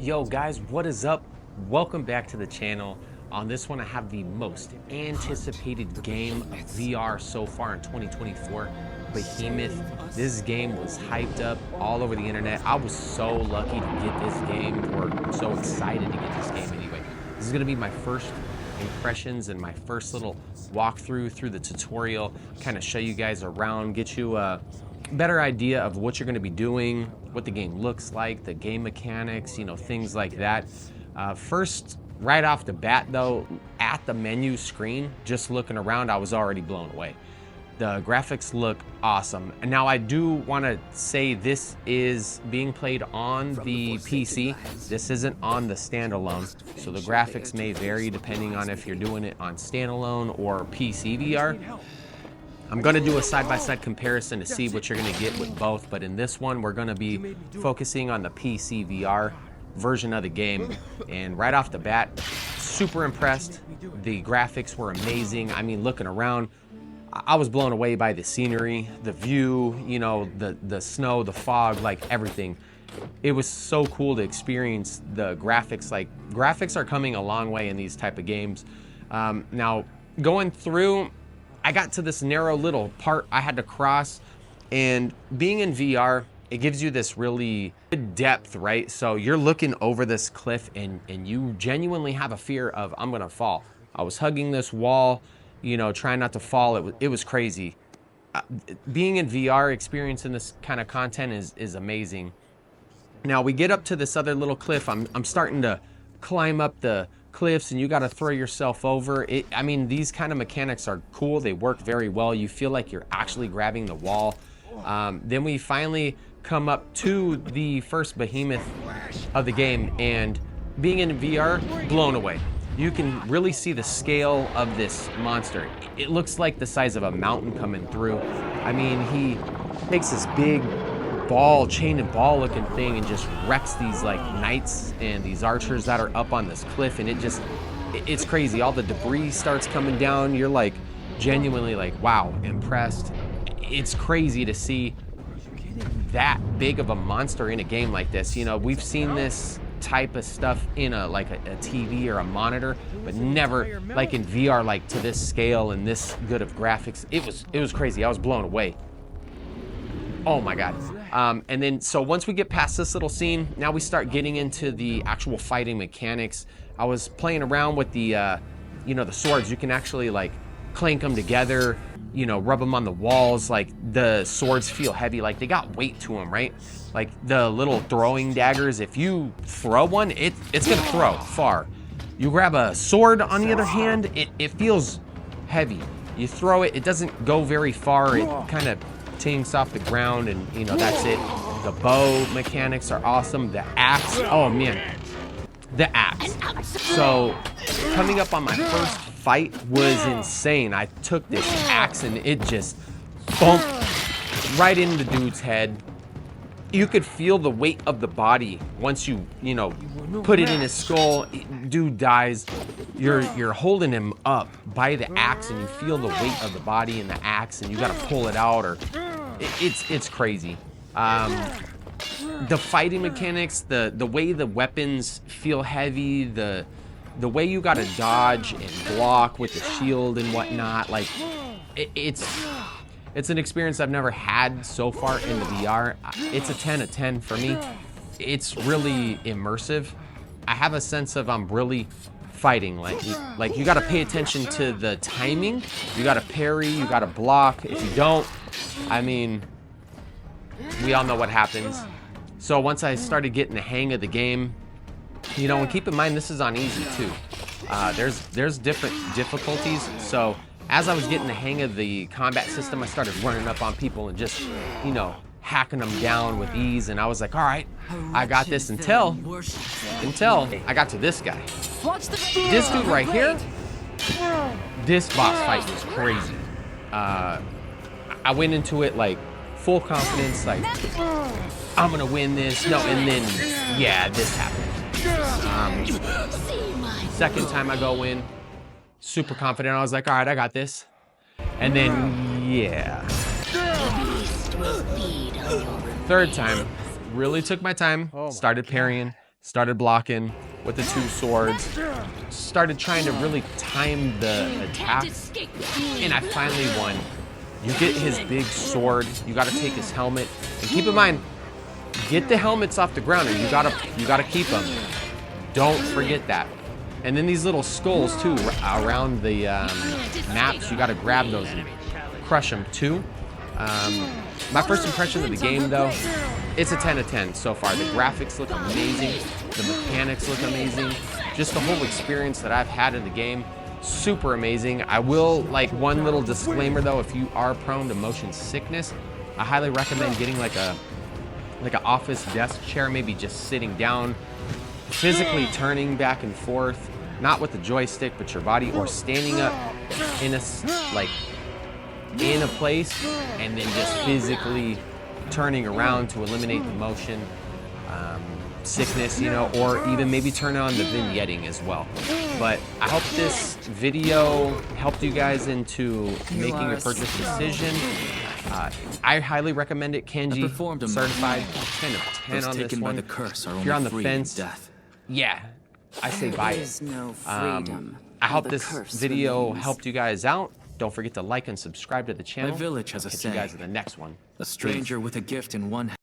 Yo guys, what is up? Welcome back to the channel. On this one I have the most anticipated game of VR so far in 2024, Behemoth. This game was hyped up all over the internet. I was so lucky to get this game, or so excited to get this game anyway. This is gonna be my first impressions and my first little walkthrough through the tutorial, kind of show you guys around, get you a better idea of what you're going to be doing, what the game looks like, the game mechanics, you know, things like that. First, right off the bat though, at the menu screen, just looking around, I was already blown away. The graphics look awesome. And now I do want to say this is being played on the PC. This isn't on the standalone. So the graphics may vary depending on if you're doing it on standalone or PC VR. I'm going to do a side-by-side comparison to see what you're going to get with both, but in this one we're going to be focusing on the PC VR version of the game. And right off the bat, super impressed. The graphics were amazing. I mean, looking around, I was blown away by the scenery, the view, you know, the snow, the fog, like everything. It was so cool to experience the graphics. Like, graphics are coming a long way in these type of games. Now, going through, I got to this narrow little part I had to cross, and being in VR, it gives you this really good depth, right? So you're looking over this cliff and you genuinely have a fear of, I'm gonna fall. I was hugging this wall, you know, trying not to fall. It was crazy. Being in VR, experiencing this kind of content is amazing. Now we get up to this other little cliff. I'm starting to climb up the cliffs, and you got to throw yourself over it. I mean, these kind of mechanics are cool. They work very well. You feel like you're actually grabbing the wall. Then we finally come up to the first behemoth of the game, and being in VR, blown away. You can really see the scale of this monster. It looks like the size of a mountain coming through. I mean, he takes this big ball, chain and ball looking thing, and just wrecks these like knights and these archers that are up on this cliff, and it's crazy. All the debris starts coming down. You're like genuinely like, wow, impressed. It's crazy to see that big of a monster in a game like this. You know, we've seen this type of stuff in a TV or a monitor, but never like in VR, like to this scale and this good of graphics. It was crazy. I was blown away. Oh my God. And then, so once we get past this little scene, now we start getting into the actual fighting mechanics. I was playing around with the, you know, the swords. You can actually like clank them together, you know, rub them on the walls. Like, the swords feel heavy, like they got weight to them, right? Like the little throwing daggers, if you throw one, it's gonna throw far. You grab a sword, on the other hand, it feels heavy. You throw it, it doesn't go very far. It kind of tinks off the ground, and you know, that's it. The bow mechanics are awesome. The axe, oh man, the axe. So coming up on my first fight was insane. I took this axe and it just bumped right into the dude's head. You could feel the weight of the body once you know, put it in his skull. Dude dies. You're holding him up by the axe, and you feel the weight of the body in the axe, and you gotta pull it out, or it's crazy. The fighting mechanics, the way the weapons feel heavy, the way you gotta dodge and block with the shield and whatnot, like it's an experience I've never had so far in the VR. It's a 10 out of 10 for me. It's really immersive. I have a sense of I'm really fighting. Like you gotta pay attention to the timing. You gotta parry, you gotta block. If you don't, I mean, we all know what happens. So once I started getting the hang of the game, you know, and keep in mind this is on easy too. There's different difficulties. So as I was getting the hang of the combat system, I started running up on people and just, you know, hacking them down with ease. And I was like, all right, I got this until I got to this guy. This dude right here, this boss fight was crazy. I went into it like full confidence, like I'm gonna win this. No, and then yeah, this happened. Second time I go in, super confident. I was like, all right, I got this. And then yeah, third time, really took my time, started parrying, Started blocking with the 2 swords. Started trying to really time the attack. And I finally won. You get his big sword. You got to take his helmet. And keep in mind, get the helmets off the ground, and you gotta keep them. Don't forget that. And then these little skulls too around the maps. You gotta grab those and crush them too. My first impression of the game, though, it's a 10 out of 10 so far. The graphics look amazing. The mechanics look amazing. Just the whole experience that I've had in the game, super amazing. I will, like, one little disclaimer though, if you are prone to motion sickness, I highly recommend getting like an office desk chair, maybe just sitting down, physically turning back and forth, not with the joystick, but your body, or standing up in a place and then just physically turning around to eliminate the motion sickness, you know, or even maybe turn on the vignetting as well. But I hope this video helped you guys into making your purchase decision. I highly recommend it. Kenji certified, 10 of 10 on this one. If you're on the fence, yeah, I say buy it. I hope this video helped you guys out. Don't forget to like and subscribe to the channel. My village has a catch saying. you guys in the next one. A stranger with a gift in one hand.